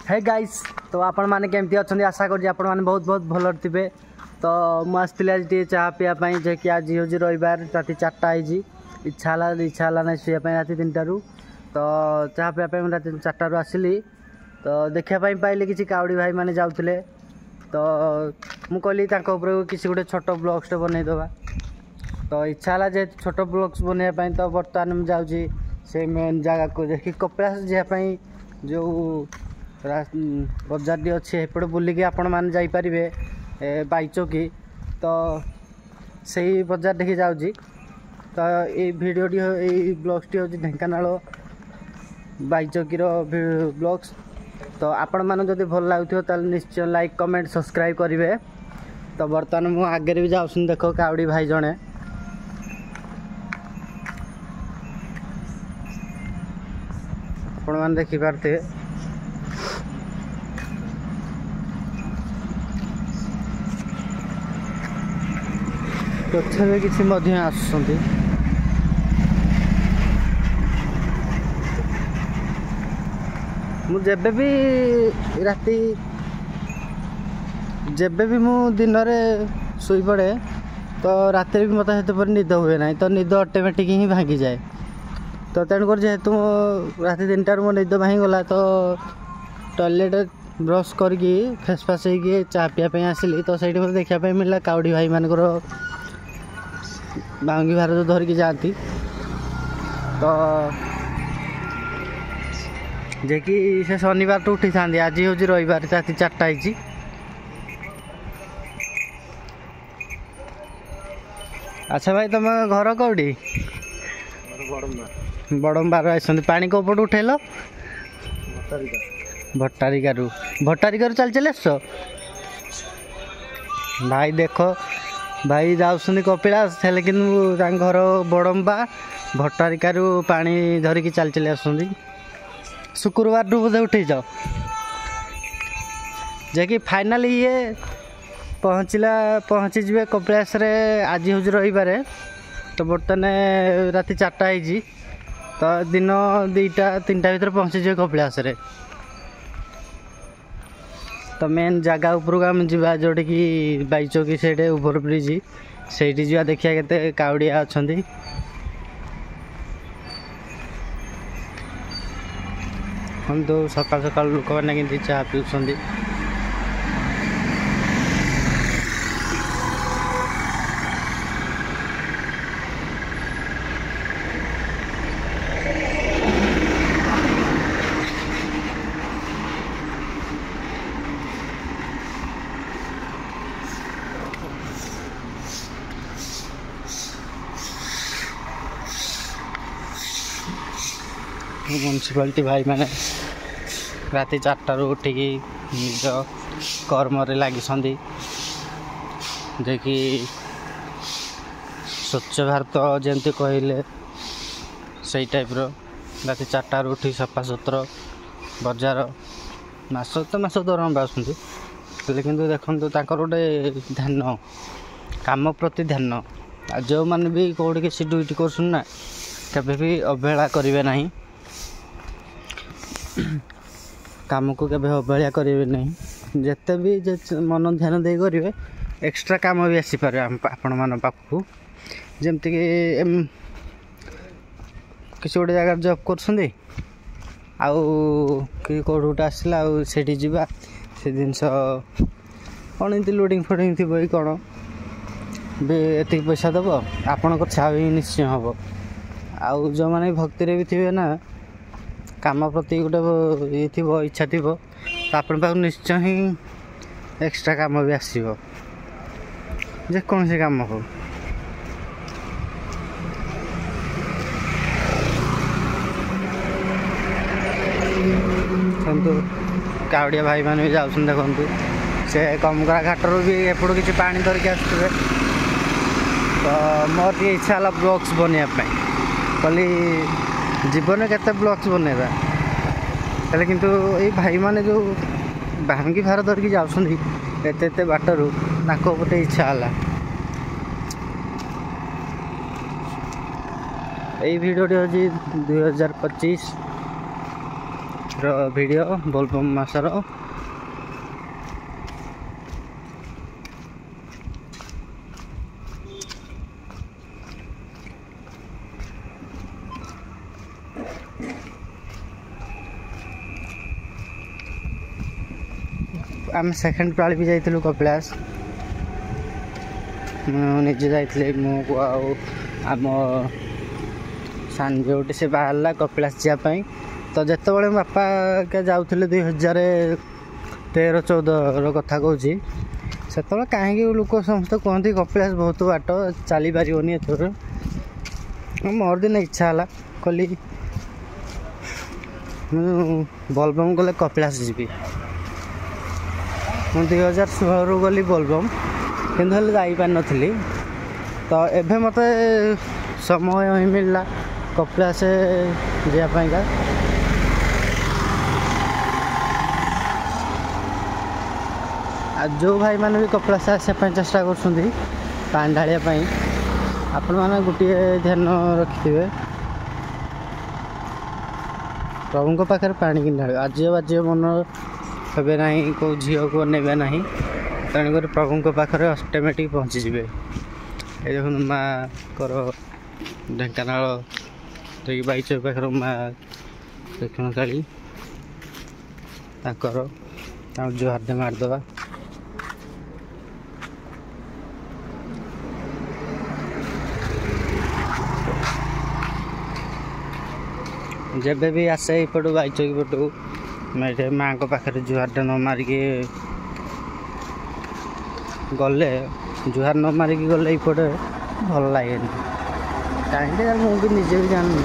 Hey guys तो आपण माने केमती अछंदी आशा कर आपण माने बहुत बहुत भल थे। तो मु आसती आज टे चाह पीवाई जे कि आज हूँ रविवार राति 4टा आई इच्छा ना शुआपाई राति 3टारू। तो चाह पीवाई राति 4टारू आसली तो देखापी पाइले कि काउड़ी भाई माने जाऊले। तो मु कहली किसी गोटे छोट ब्लॉग्सटे बनईदे। तो इच्छा है जे छोट ब्लॉग्स बनवाई। तो बर्तमान मुझे जाऊँगी से मेन जगह को देखिए कपिलास जावाई जो बजार टी अच्छे एपटे बुलिकी आपण मैंने जापरें बाईचौकी। तो सही बजार देखिए जाऊँगी। तो ये भिडटी ये ब्लॉग्स टी हूँ ढेंकानाल बाईचौकी ब्लॉग्स। तो आपण मैंने जब भल लगुव निश्चय लाइक कमेंट सब्सक्राइब करेंगे। तो बर्तमान मु आगे भी जाऊँ देख काउड़ी भाई जड़े आपण मैंने देखिपारे। तथापि किसी आसुंट मुझे भी राति जेबे भी मु दिन में शुई पड़े तो रात भी मत पर निद हुए ना। तो निद ऑटोमेटिक ही भांगी जाए। तो तेणुकर जेहेतु राति 3टार मो निद भांगीगला तो टॉयलेट ब्रश करके फेस फास हो चा पीवाई आसली। तो सही मत देखापी मिलला काउड़ी भाई मानकर बांगी भार जो धरिकी जाती। तो जे कि से शनिवार तो उठी था आज हूँ रविवार राति 4टा आई। अच्छा भाई तुम घर कौटी बड़म्बार आस पानी कौपट उठेल भट्टारिकारु भट्टारिकारु चल चल आस भाई देख भाई जाऊँ कपिलास हेल्ले कि घर बड़म्बा भट्टारिकारु पानी धरिकी चल चल आस। शुक्रवार टू बोधे उठे जाओ जे कि फाइनाली ये पहुँची जाए कपिलास रे आज हूँ रविवार। तो बर्तमान राति 4टा आई। तो दिन 2टा 3टा भर पहुँची जाए कपिलास रे। तो मेन जगह उपरक आम जा जोटे कि बाईचौकी से ओभर ब्रिज से जा देखिया केते काउड़िया अच्छा। हम तो सकाल सकाल लोक मैंने चाह पीउछंदी। म्यूनिसिपालिटी भाई मैंने राति 4टारू उठिकी निज कर्म लगी जे कि स्वच्छ भारत जमती कहले से टाइप राति 4टारू उठी सफा सुतरा बजार मास तो मास दरम आसुँच लेकिन देखो गोटे ध्यान काम प्रति ध्यान जो मैंने भी कौट किसी ड्यूटी करना केबे भी अवहेला करेंगे ना। काम को केबे अवहेला करेंगे नहीं। जिते भी मन ध्यान दे करेंगे एक्स्ट्रा काम भी आसीपारे आपण मान पाखु जमती किसी गोटे जगह जॉब कर कौट गोटे आसला से जा से जिनस कौन एमती लोडिंग फोडिंग थी कौन भी एति पैसा दब आपण छा भी निश्चय हम आउ जो मैंने भक्ति भी थे ना काम प्रति गोटे ये थी इच्छा थी तो आपण पाख निश्चय ही एक्स्ट्रा काम भी आसो जेकोसी काम हो। काउड़िया भाई मैंने भी जाऊँ देखु से कमकरा घाटर भी एपटू किसी पानी धरिकी आसुवे। तो मोर ये इच्छा है ब्लॉग्स बनवाई कहली जीवन के ब्लॉग्स बनवा हेल्ले किंतु ये भाई माने जो भांगी भार धरिकी जाऊँ एत बाटरू गोटे इच्छा है। यही भिडियोटी हूँ 2025 वीडियो बोलबम मासर आम सेकेंड पाली भी जाइलु कपिलास निजे जाइए मुझे आम सान झीउटी से बाहर कपिलास जावाई तो जिते बड़े बापा के जाऊे 2013-14 कथा कहूँ से कहीं लोक समस्त कहते कपिलास बहुत बाट चली पारनी एथर मोर दिन इच्छा है कहली बोलबम गले कपिलास जी मुझे 2016 गली बोलबम किंतु जापार नी तो एभे मत समय ही मिलला कपिलास जापाईका जो भाई मैंने भी कपिलास आसापी चेष्टा कर पानी ढालिया आपण मैंने गोटे ध्यान रखिथे प्रभु पाखे पानी कि ढाल आज बाजे मन हे ना कौ झील को ने ना तेणुक प्रभु पाखे अटोमेटिक पहुँचीजे ये देख माँ कर ढेंकानाल बैचक पाखे माँ दक्षिण काली जुहार मारदे जब भी आसे यपटू बैचक पटू मैं माँ को पाखे जुहार न मारिक गले जुहार न मारिक गले यपटे भल लगे कहीं मुझे निजे भी जानी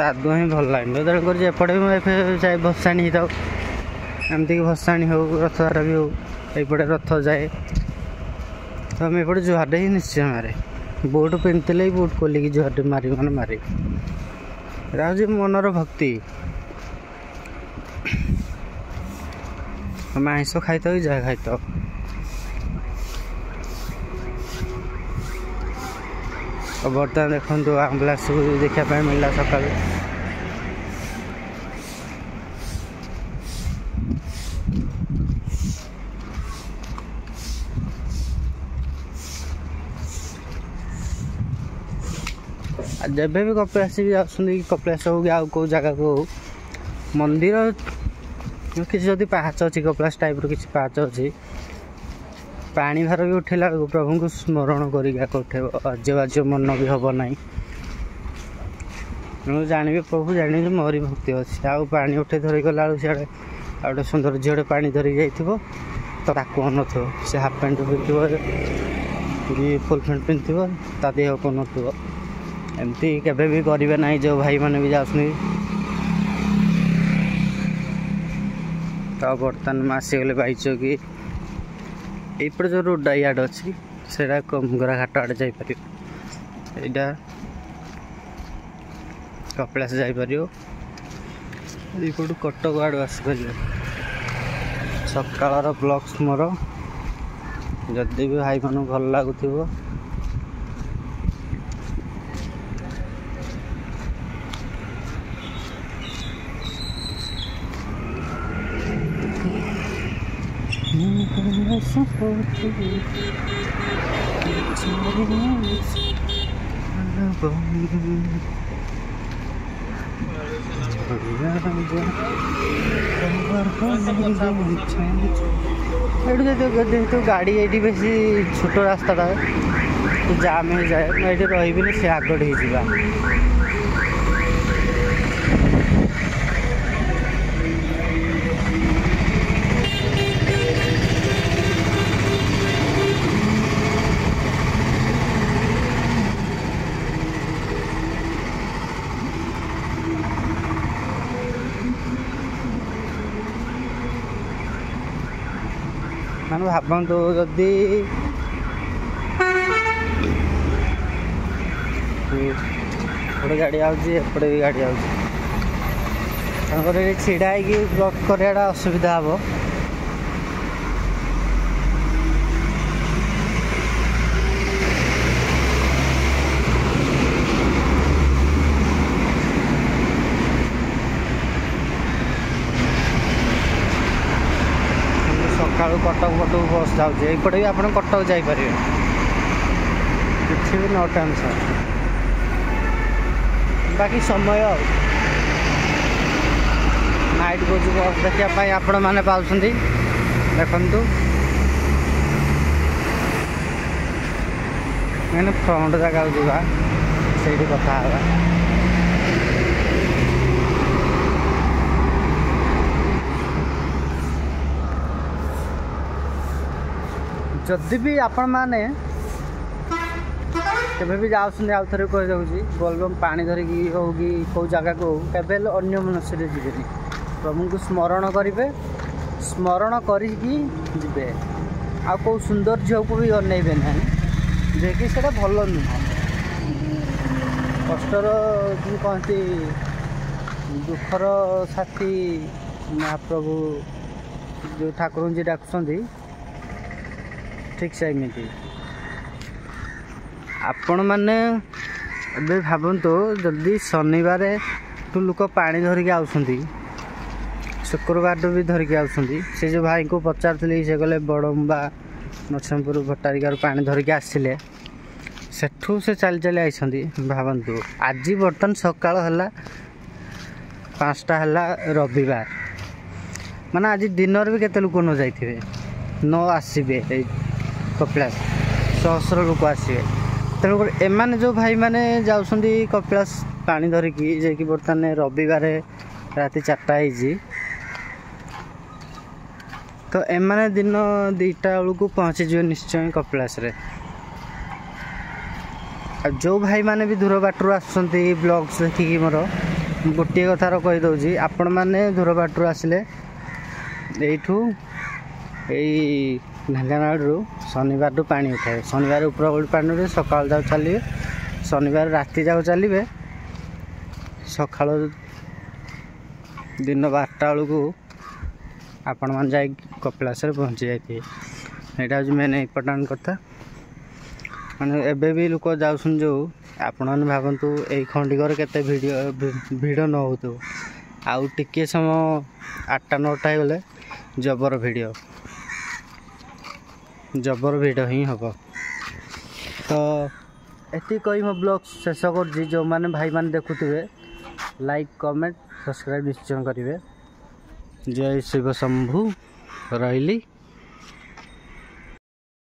आदू ही भल लगे तेणुक एपटे भी चाहे भसाणी हो एमती भसाणी हो रथ द्वारा भी हो यपटे रथ जाए तो आम एपटे जुहार ही निश्चय मारे बोट पिंधले बोट खोलिकी जुहार मारी मैंने मारे हूँ मनर भक्ति आम आईस खाई तो जहाँ खाई तो बर्तमान देखो आम्बुलांस देखा मिलला सका जब भी कपिलास भी आसुँच कपिलास हो आउ कौ जगह को मंदिर किसी जदि पाहाच अच्छी कपिलास टाइप किसी पाहाच अच्छी पानी भार भी उठेला प्रभु को स्मरण कर उठेब अज्य बाज्य मन भी हम ना मुझे जानवी प्रभु जानी मोरी भक्ति अच्छी आउ पानी उठे धरी गला सियाड़े आ गए सुंदर झील पानी धरिक जाइए तो कौन से हाफ पैंट पिंधि फुल पैंट पिंधि ता देह कौन एमती केबे भी करेंगे ना जो भाई मैंने भी जाऊँ तो बर्तमान में आसीगले बैचक यपटे जो रोड याड अच्छी से कुमगरा घाट आड़े जापर यहाँ कपिलास जापर यपटू कटक आड़ आसपर सकाल ब्लॉग्स मोर जदि भी भाई मन भल लगुव जेहेतु गाड़ी ये बेस छोट रास्ता तो जाम हो जाए मुझे रही से आगट हो मैंने भावतु जदि गोटे गाड़ी आपटे भी गाड़ी आकर छिड़ा ब्लॉक कराटा असुविधा हम कटक पटू बस जाऊँगी एपटे भी आप कटक जापर किसी भी नो टेंशन बाकी समय नाइट बस बस देखापी आपण मैंने पाँच देखु मैंने फ्रंट जगह जावा से कथा जदि भी आपण मैंने केबे भी जाऊँ आउ थे कही दूसरी बोलबम पानी धरिकी हो कि कौ जगह को केबे अन्य मनस्य जीवेनि प्रभु को स्मरण करेंगे स्मरण करिकी जिबे आ कौ सौंदर्य को भी अनेबे ना जे कि सेटा भल नुह कष्टर कहती दुखर साथी महाप्रभु जो ठाकुर जी डाकुंट ठीक सेमती आपण मैंने भावतु जदि शनिवार टू लोक पानी धरिकी आउछंती शुक्रवार भी धरिकी आउछंती से जो भाई को पचार से गले बड़म्बा नरसिंहपुर भट्टारिकार पानी धरिकी आसिले सेठू से चली चली आई भावतु आज बर्तन सकाळ है 5टा है रविवार माने आज दिन भी केते लोक न जाइथिबे न आसबे कपिलास सहस्र लोक आसबे तेणुक एमाने जो भाई माने जाउछंदी कपिलास पानी धरिकी जे कि बर्तमान रविवार राति 4टा होइजी तो एमाने दिन 2टा बेलू पहुँची जाए निश्चय कपिलास रे जो भाई माने भी दूर बाटर आसुँच ब्लॉग्स देखिकी मोर गोटे कथार कहीदे आपण मैंने दूर बाटर आसिले यू ढेंकानाड़ू शनिवार पानी उठाए शनिवार उपरबली पानी उठे सकाल जाओ चलिए शनिवार राति जाओ चलिए सका दिन 12टा बेलू आपण मैंने जा कपिलास पहुँची जाइए यहाँ हूँ मेन इम्पोर्टाट कथा मैंने एबे भी लोक जाऊँ जो आपण मैंने भावतु यही खंडिकर केते भिड़ न हो आउ टिके समय 8टा 9टा गले जबर भिड़ ही हम तो ये कही मो ब्लॉग शेष कर जो मैंने भाई मैंने देखुवे लाइक कमेंट सब्सक्राइब निश्चय करेंगे जय शिव शंभु रही।